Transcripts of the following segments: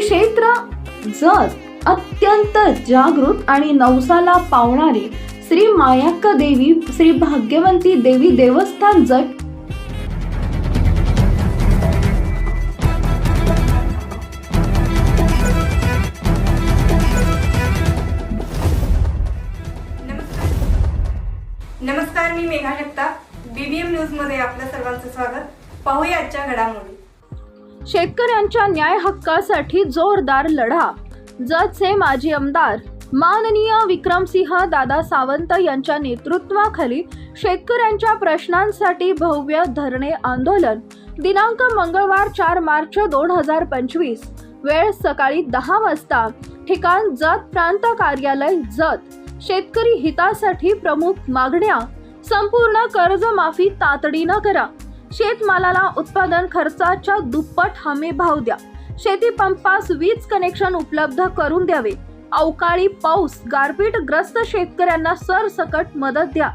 क्षेत्र जत अत्यंत जागृत आणि नवसाला पावणारी श्री मायाक्का देवी श्री भाग्यवंती देवी देवस्थान जत नमस्कार, मी मेघा जगताप. बीबीएम न्यूज मध्ये आपल्या सर्वांचं स्वागत. पाहूया आजच्या घडामोडी. शेतकऱ्यांच्या न्याय हक्कासाठी जोरदार लढा. जतचे माजी आमदार माननीय विक्रमसिंह दादा सावंत यांच्या नेतृत्वाखाली शेतकऱ्यांच्या प्रश्नांसाठी भव्य धरणे आंदोलन दिनांक मंगळवार 4 मार्च 2025, वेळ सकाळी 10 वाजता, ठिकाण जत प्रांत कार्यालय जत. शेतकरी हितासाठी प्रमुख मागण्या: संपूर्ण कर्जमाफी तातडीनं करा, शेतमालाला उत्पादन खर्चाच्या दुप्पट हमी भाव द्या, शेती पंपास वीज कनेक्शन उपलब्ध करून द्यावे, अवकाळी पाऊस गारपीटग्रस्त शेतकऱ्यांना सरसकट मदत द्या,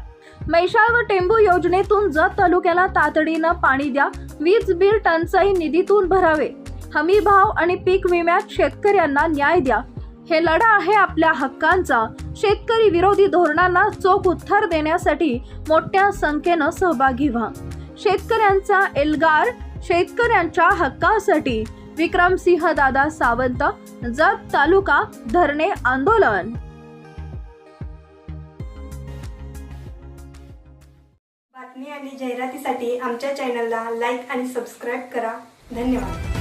मैशाळ व टेंबू योजनेतून जत तालुक्याला तातडीनं पाणी द्या, वीज बिल टंचाई निधीतून भरावे, हमी भाव आणि पीक विम्यात शेतकऱ्यांना न्याय द्या. हे लढा आहे आपल्या हक्कांचा. शेतकरी विरोधी धोरणांना चोख उत्तर देण्यासाठी मोठ्या संख्येनं सहभागी व्हा. शेतकऱ्यांचा एल्गार, शेतकऱ्यांच्या हक्कासाठी विक्रमसिंह दादा सावंत, जत तालुका धरणे आंदोलन. बातमी आणि जाहिरातीसाठी आमच्या चॅनलला लाईक आणि सबस्क्राईब करा. धन्यवाद.